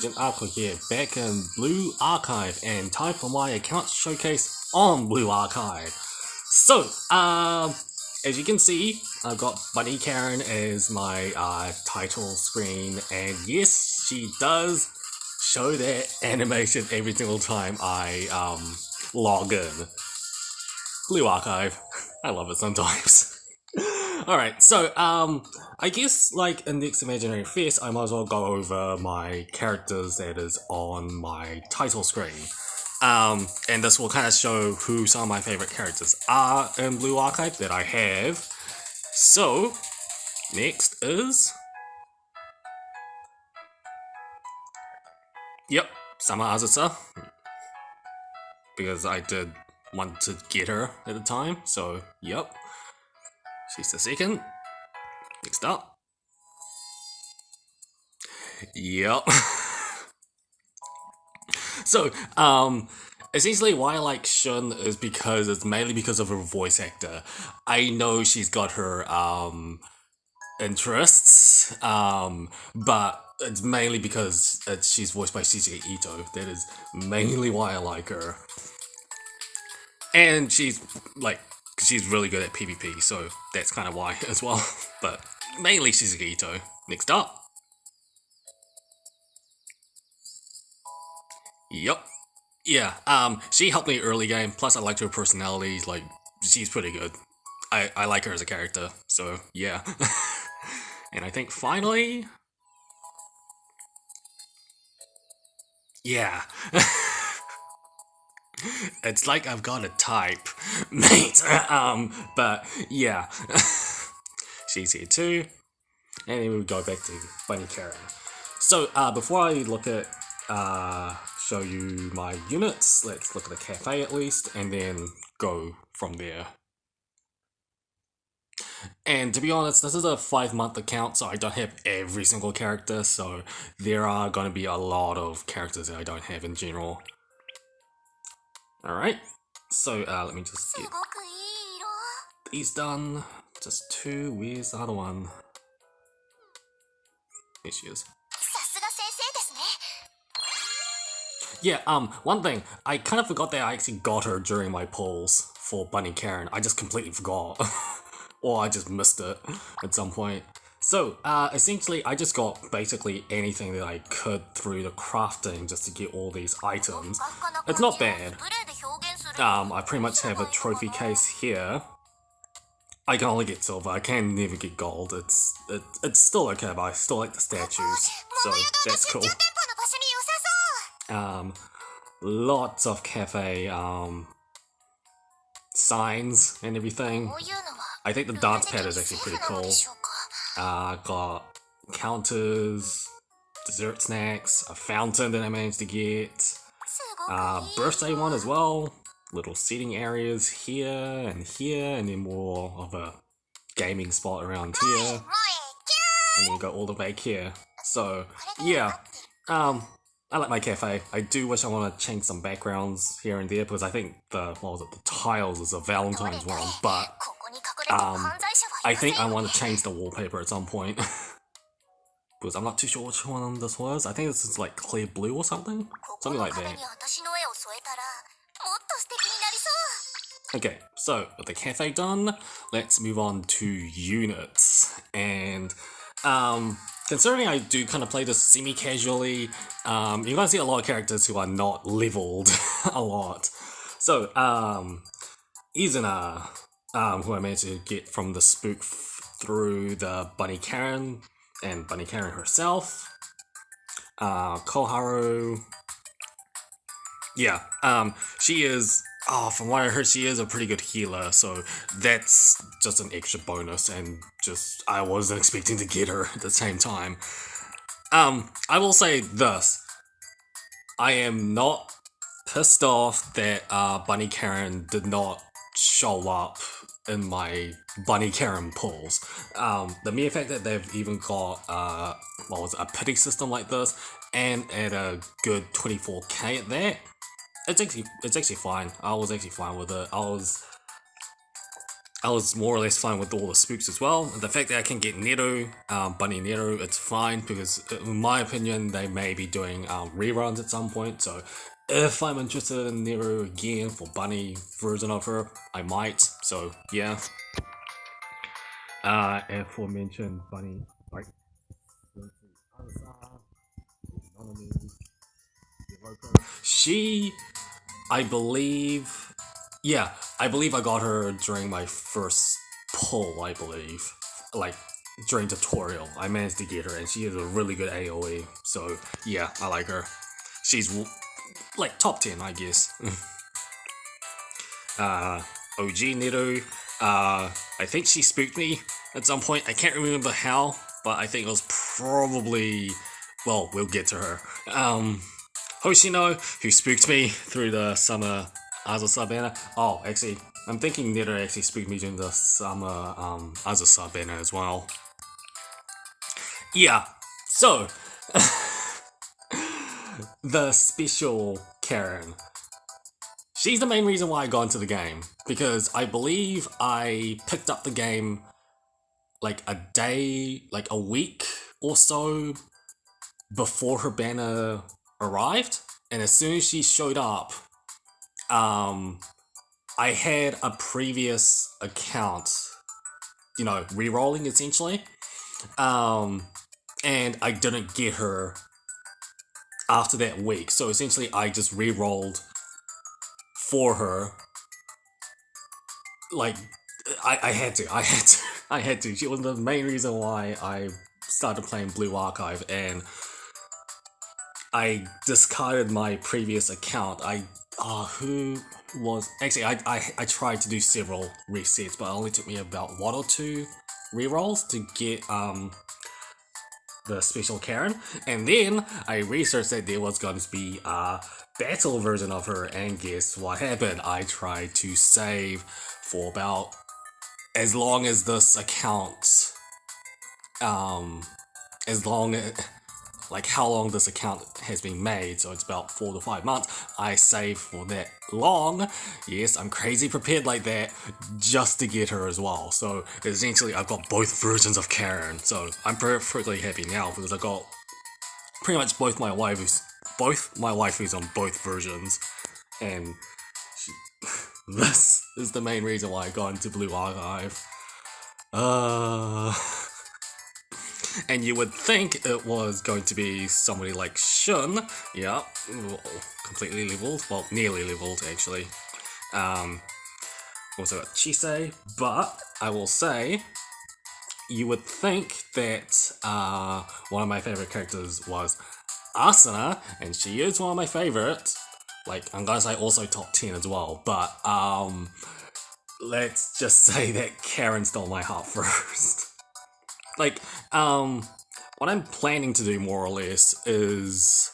LegendAqua here, back in Blue Archive, and time for my account showcase on Blue Archive. So, as you can see, I've got Bunny Karen as my title screen, and yes, she does show that animation every single time I log in. Blue Archive, I love it sometimes. Alright, so, I guess, like, in Next Imaginary Fest, I might as well go over my characters that is on my title screen. And this will kind of show who some of my favorite characters are in Blue Archive that I have. So, next is... Yep, Summer Azusa. Because I did want to get her at the time, so, yep. She's the second. Next up. Yep. So, essentially why I like Shun is because it's mainly because of her voice actor. I know she's got her, interests, but it's mainly because she's voiced by Shizuka Ito. That is mainly why I like her. And she's, like, she's really good at PvP, so that's kind of why as well. But mainly Shizuka Ito. Next up. Yep. Yeah, she helped me early game, plus I liked her personality, like, she's pretty good. I like her as a character, so yeah. And I think finally... Yeah. It's like I've got a type, mate. But yeah. She's here too. And then we go back to Bunny Karen. So, before I look at, show you my units, let's look at the cafe at least, and then go from there. And to be honest, this is a 5-month account, so I don't have every single character, so there are going to be a lot of characters that I don't have in general. Alright, so let me just get these done. Just 2, where's the other one? Here she is. Yeah, one thing, I kind of forgot that I actually got her during my polls for Bunny Karen. I just completely forgot. Or I just missed it at some point. So, essentially, I just got basically anything that I could through the crafting just to get all these items. It's not bad. I pretty much have a trophy case here. I can only get silver, I can never get gold. It's still okay, but I still like the statues, so that's cool. Lots of cafe, signs and everything. I think the dance pad is actually pretty cool. Got counters, dessert snacks, a fountain that I managed to get, birthday one as well, little seating areas here, and then more of a gaming spot around here, and then you go all the way back here. So, yeah, I like my cafe. I do wish I want to change some backgrounds here and there, because I think the tiles is a Valentine's one, but I think I want to change the wallpaper at some point. Because I'm not too sure which one this was. I think this is like clear blue or something? Something like that. Okay, so with the cafe done, let's move on to units. And considering I do kind of play this semi-casually, you're gonna see a lot of characters who are not leveled a lot. So, Izuna, who I managed to get from the spook through the Bunny Karen and Bunny Karen herself. Koharu. Yeah, she is, from what I heard, she is a pretty good healer, so that's just an extra bonus, and just, I wasn't expecting to get her at the same time. I will say this. I am not pissed off that, Bunny Karen did not show up in my Bunny Karen pulls. The mere fact that they've even got a pity system like this, and at a good 24k at that, it's actually fine. I was actually fine with it. I was more or less fine with all the spooks as well. The fact that I can get Nero, Bunny Nero, it's fine because, in my opinion, they may be doing reruns at some point. So, if I'm interested in Nero again for Bunny version of her, I might. So, yeah. Aforementioned Bunny, like, she, I believe, yeah, I believe I got her during my first pull, I believe. Like, during tutorial, I managed to get her, and she is a really good AoE. So, yeah, I like her. She's, like, top 10, I guess. OG Nero, I think she spooked me at some point. I can't remember how, but I think it was probably, well, we'll get to her. Hoshino, who spooked me through the summer Azusa banner. Oh, actually, I'm thinking Nero actually spooked me during the summer Azusa banner as well. Yeah, so, the special Karen. She's the main reason why I got into the game, because I believe I picked up the game like a day, like a week or so before her banner arrived, and as soon as she showed up, I had a previous account, you know, re-rolling essentially, and I didn't get her after that week, so essentially I just re-rolled for her. Like, I had to. I had to. She was the main reason why I started playing Blue Archive, and I discarded my previous account. Who was actually I tried to do several resets, but it only took me about 1 or 2 rerolls to get the special Karen, and then I researched that there was going to be a battle version of her, and guess what happened? I tried to save for about as long as this account, as long as, like how long this account has been made, so it's about 4 to 5 months. I saved for that long. Yes, I'm crazy prepared like that just to get her as well. So essentially, I've got both versions of Karen. So I'm perfectly happy now because I got pretty much both my waifus on both versions, and this is the main reason why I got into Blue Archive. And you would think it was going to be somebody like Shun. Yeah, completely leveled. Well, nearly leveled, actually. Also got Chisei, but I will say, you would think that one of my favorite characters was Asuna, and she is one of my favorites. Like, I'm gonna say also top 10 as well, but let's just say that Karen stole my heart first. Like, what I'm planning to do more or less is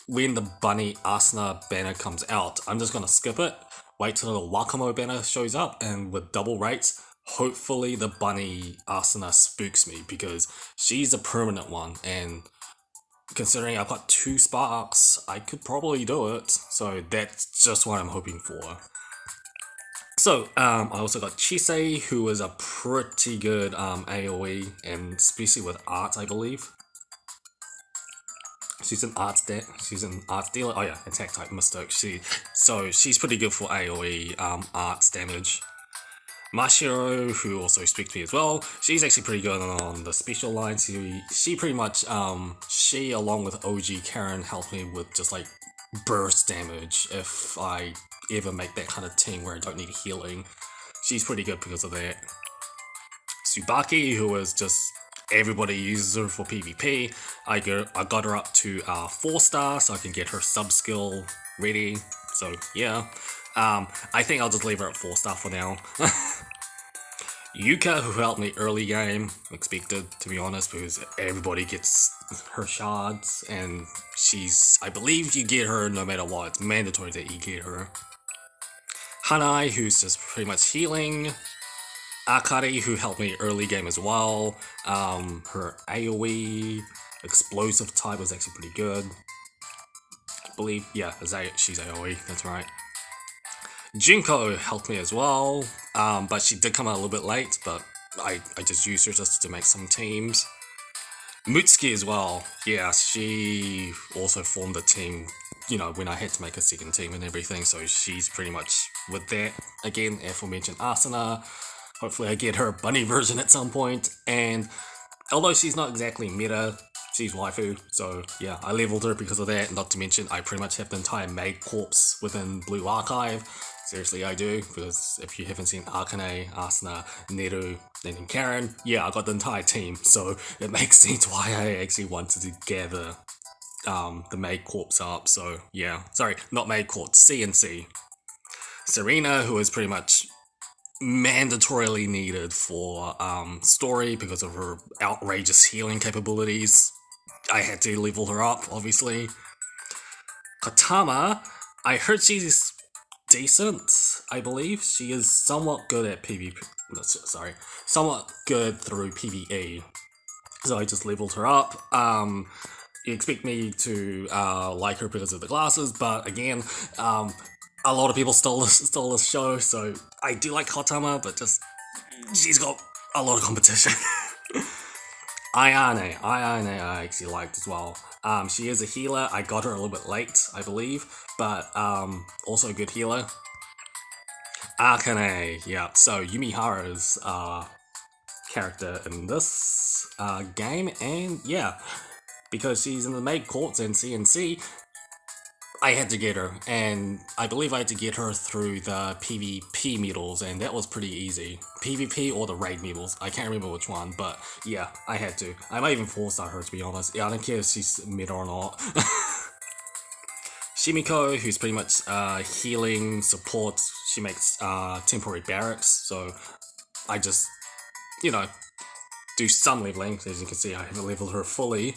when the Bunny Asuna banner comes out, I'm just gonna skip it, wait till the Wakamo banner shows up, and with double rates, hopefully the Bunny Asuna spooks me, because she's a permanent one, and considering I've got 2 sparks, I could probably do it, so that's just what I'm hoping for. So, I also got Chisei, who is a pretty good AoE, and especially with art, I believe. She's an art dealer. Oh yeah, attack type mistake. So she's pretty good for AoE arts damage. Mashiro, who also speaks to me as well, she's actually pretty good on the special line. She pretty much she along with OG Karen helps me with just like burst damage if I ever make that kind of team where I don't need healing. She's pretty good because of that. Tsubaki, who is just everybody uses her for PvP. I got her up to 4-star so I can get her sub skill ready. So yeah, I think I'll just leave her at 4-star for now. Yuka, who helped me early game, expected to be honest, because everybody gets her shards, and I believe you get her no matter what. It's mandatory that you get her. Hanai, who's just pretty much healing. Akari, who helped me early game as well. Her AoE explosive type was actually pretty good. I believe, yeah, she's AoE, that's right. Junko helped me as well, but she did come out a little bit late, but I just used her just to make some teams. Mutsuki as well, yeah, she also formed a team, you know, when I had to make a second team and everything, so she's pretty much with that. Again, aforementioned Asuna, hopefully I get her bunny version at some point, and although she's not exactly meta, she's waifu, so yeah, I leveled her because of that, not to mention I pretty much have the entire maid corpse within Blue Archive. Seriously, I do, because if you haven't seen Akane, Asuna, Neru, and then Karen, yeah, I got the entire team, so it makes sense why I actually wanted to gather the maid corpse up, so yeah. Sorry, not maid corpse, CNC. Serena, who is pretty much mandatorily needed for story because of her outrageous healing capabilities. I had to level her up, obviously. Katama, I heard she's decent, I believe. She is somewhat good at PvP. Sorry, somewhat good through PvE. So I just leveled her up. You expect me to like her because of the glasses, but again, a lot of people stole this show, so I do like Katama, but just she's got a lot of competition. Ayane I actually liked as well. She is a healer. I got her a little bit late, I believe, but also a good healer. Akane, yeah. So Yumiharu's character in this game, and yeah, because she's in the maid courts and CNC, I had to get her, and I believe I had to get her through the PvP medals, and that was pretty easy. PvP or the raid medals, I can't remember which one, but yeah, I had to. I might even 4-star her, to be honest. Yeah, I don't care if she's mid or not. Shimiko, who's pretty much healing, support, she makes temporary barracks, so I just, you know, do some leveling. As you can see, I haven't leveled her fully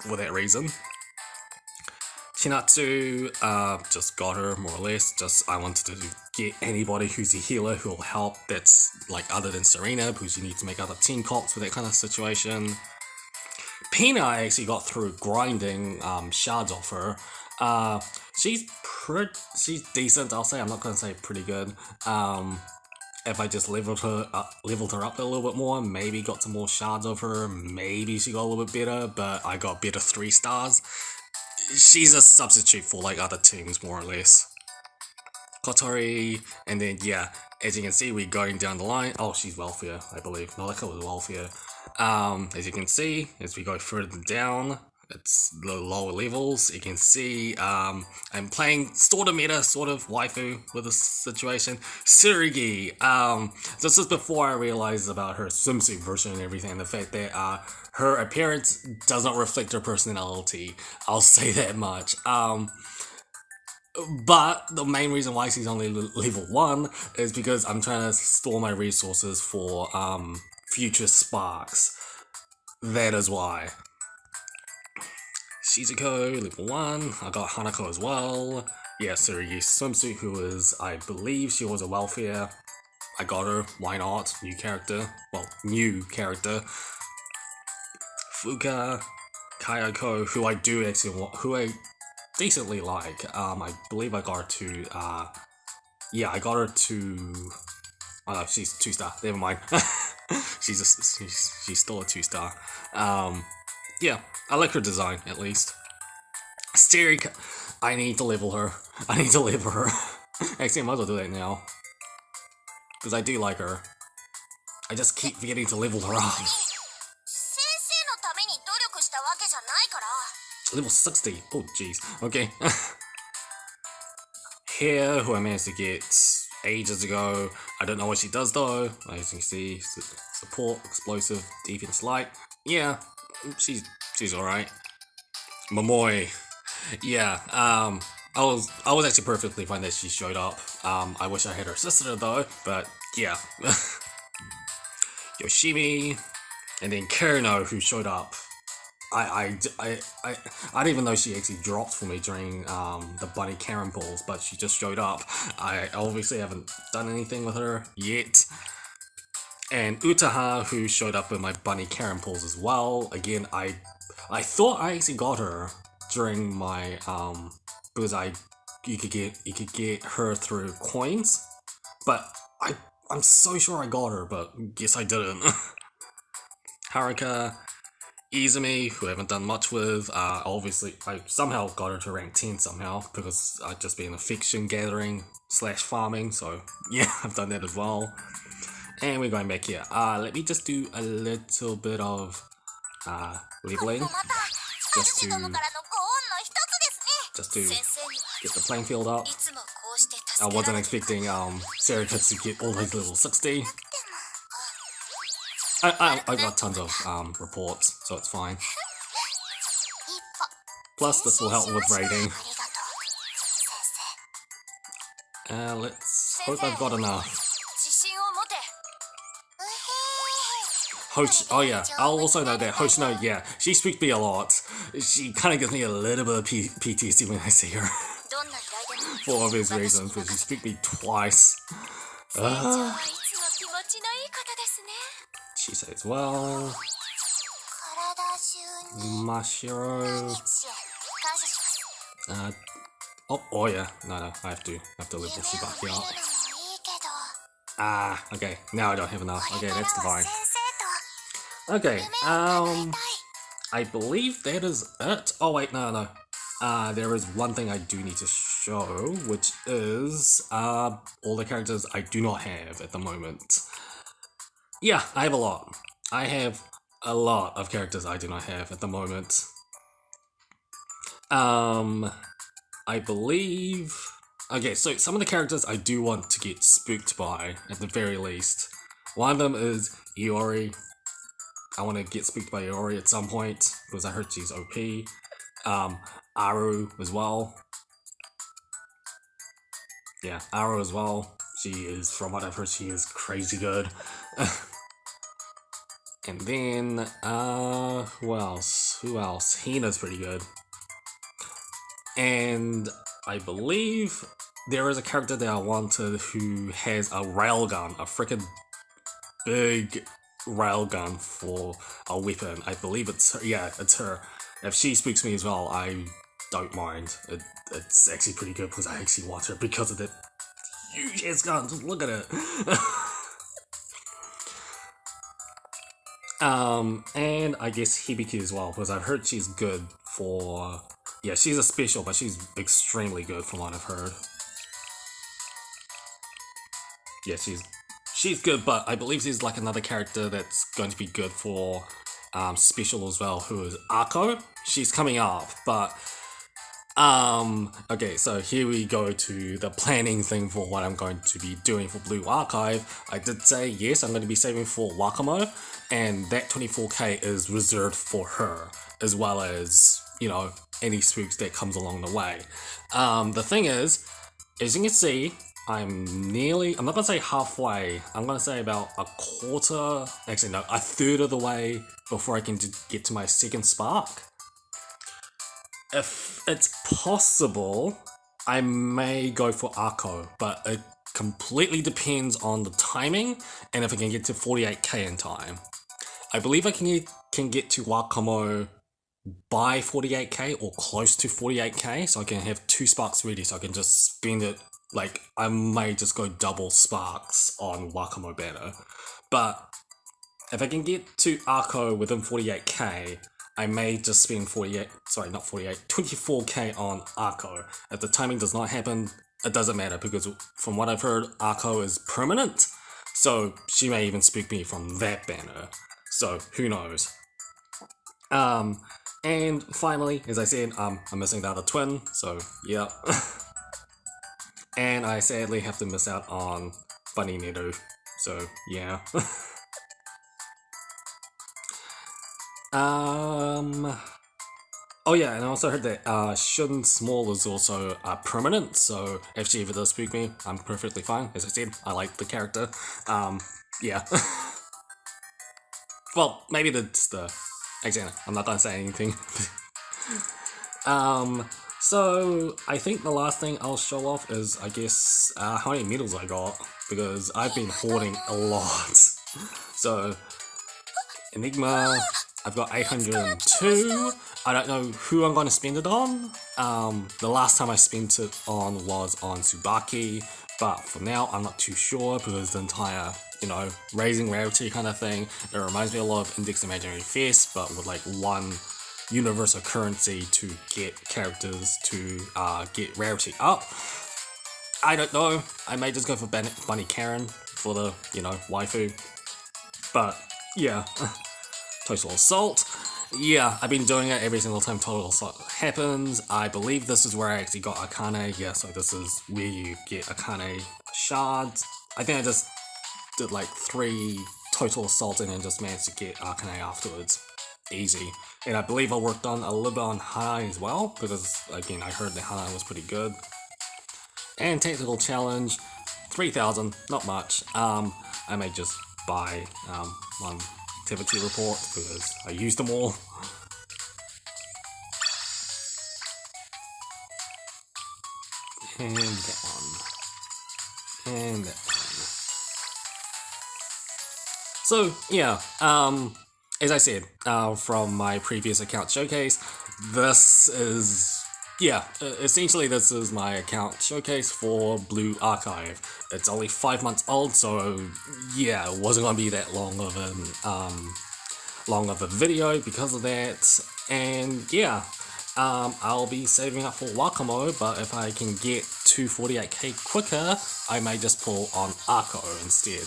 for that reason. Chinatsu, just got her, more or less. Just, I wanted to get anybody who's a healer who will help that's, like, other than Serena, because you need to make other team comps for that kind of situation. Pina, I actually got through grinding shards off her. She's decent, I'll say. I'm not going to say pretty good. If I just leveled her up a little bit more, maybe got some more shards of her, maybe she got a little bit better, but I got better 3 stars. She's a substitute for like other teams, more or less. Kotori, and then yeah, as you can see, we're going down the line. Oh, she's welfare, I believe. Nalika was welfare. As you can see, as we go further down, it's the lower levels. You can see I'm playing sort of meta, sort of waifu with this situation. Tsurugi, this is before I realized about her swimsuit version and everything, and the fact that her appearance does not reflect her personality. I'll say that much. But the main reason why she's only level 1 is because I'm trying to store my resources for future sparks. That is why. Shizuko, level 1. I got Hanako as well. Yeah, Tsurugi's swimsuit, who is, I believe she was a welfare. I got her, why not? New character. Well, new character. Fuka, Kayako, who I do actually want, who I decently like. I believe I got her to, yeah, I got her to, oh no, she's 2-star, never mind. she's still a 2-star. Yeah, I like her design, at least. Sterika, I need to level her. Actually, I might as well do that now. Because I do like her. I just keep forgetting to level her up. Level 60. Oh, jeez. Okay. Here, who I managed to get ages ago. I don't know what she does, though. As you can see, support, explosive, defense light. Yeah, she's alright. Momoi. Yeah, I was actually perfectly fine that she showed up. I wish I had her sister, though, but yeah. Yoshimi, and then Kurino, who showed up. I didn't even know she actually dropped for me during the Bunny Karen pulls, but she just showed up. I obviously haven't done anything with her yet. And Utaha, who showed up in my Bunny Karen pulls as well. Again, I thought I actually got her during my because I you could get her through coins, but I'm so sure I got her, but guess I didn't. Haruka, Izumi, who I haven't done much with, obviously I somehow got her to rank 10 somehow, because I've just been affection gathering / farming, so yeah, I've done that as well. And we're going back here. Let me just do a little bit of leveling, just to get the playing field up. I wasn't expecting Serika to get all his level 60. I got tons of reports, so it's fine. Plus, this will help with raiding. Let's hope I've got enough. Oh yeah, I'll also know that Hoshino, yeah, she speaks me a lot. She kind of gives me a little bit of PTSD when I see her. For obvious reasons, but she speaks me twice. She says, well... Mashiro... oh yeah, no, I have to level Shibaki up. Okay, now I don't have enough. Okay, that's divine. Okay, I believe that is it. Oh wait, no. There is one thing I do need to show, which is all the characters I do not have at the moment. Yeah, I have a lot. I have a lot of characters I do not have at the moment. I believe... Okay, so some of the characters I do want to get spooked by, at the very least. One of them is Iori. I want to get spooked by Iori at some point, because I heard she's OP. Aru as well. Yeah, Aru as well. She is, from what I've heard, she is crazy good. And then, who else? Hina's pretty good. And I believe there is a character that I wanted who has a railgun, a freaking big railgun for a weapon. I believe it's her. Yeah, it's her. If she spooks me as well, I don't mind. It's actually pretty good because I actually watch her because of that huge ass gun. Just look at it. And I guess Hibiki as well, because I've heard she's good for... Yeah, she's a special, but she's extremely good from what I've heard. Yeah, she's good, but I believe there's like another character that's going to be good for special as well, who is Akko. She's coming up, but okay, so here we go to the planning thing for what I'm going to be doing for Blue Archive. I did say, yes, I'm going to be saving for Wakamo, and that 24k is reserved for her, as well as, you know, any spooks that comes along the way. The thing is, as you can see, I'm not gonna say halfway, I'm gonna say about a quarter, actually no, a third of the way before I can get to my second spark. If it's possible, I may go for Akko, but it completely depends on the timing and if I can get to 48k in time. I believe I can get to Wakamo by 48k or close to 48k, so I can have 2 sparks ready, so I can just spend it. Like, I may just go double sparks on Wakamo banner. But if I can get to Akko within 48k, I may just spend 24k on Akko. If the timing does not happen, it doesn't matter, because from what I've heard, Akko is permanent, so she may even spook me from that banner. So, who knows? And finally, as I said, I'm missing the other twin, so yeah. And I sadly have to miss out on Bunny Neru, so yeah. Oh yeah, and I also heard that Shun Small is also permanent, so if she ever does spook me, I'm perfectly fine. As I said, I like the character. Yeah. Well, maybe actually, I'm not gonna say anything. So I think the last thing I'll show off is, I guess, how many medals I got, because I've been hoarding a lot. So, Enigma, I've got 802. I don't know who I'm going to spend it on. The last time I spent it on was on Tsubaki, but for now I'm not too sure because the entire, raising rarity kind of thing, it reminds me a lot of Index Imaginary Fest, but with like one universal currency to get characters to get rarity up. I don't know, I may just go for Bunny Karen for the, waifu. But yeah, Total Assault. Yeah, I've been doing it every single time Total Assault happens. I believe this is where I actually got Akane. Yeah, so this is where you get Akane shards. I think I just did like 3 Total Assault and then just managed to get Akane afterwards. Easy. And I believe I worked on a little bit on Hanai as well, because again, I heard that Hanai was pretty good. And Technical Challenge, 3,000, not much. I may just buy one activity report because I used them all. And that one. And that one. So, yeah, as I said, from my previous account showcase, this is, essentially this is my account showcase for Blue Archive. It's only 5 months old, so yeah, it wasn't gonna be that long of a video because of that. And yeah, I'll be saving up for Wakamo, but if I can get to 48k quicker, I may just pull on Arco instead,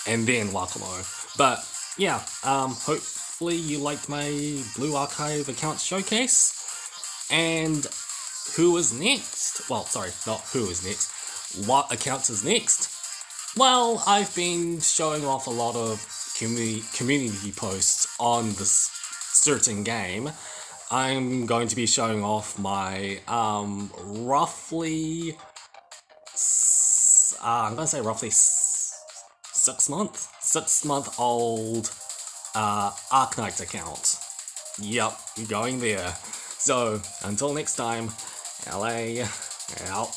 and then Wakamo. But yeah, hopefully you liked my Blue Archive account showcase. And who is next? Well, sorry, not who is next. What accounts is next? Well, I've been showing off a lot of community posts on this certain game. I'm going to be showing off my roughly 6 month old Arknight account. Yep, going there. So, until next time, LA out.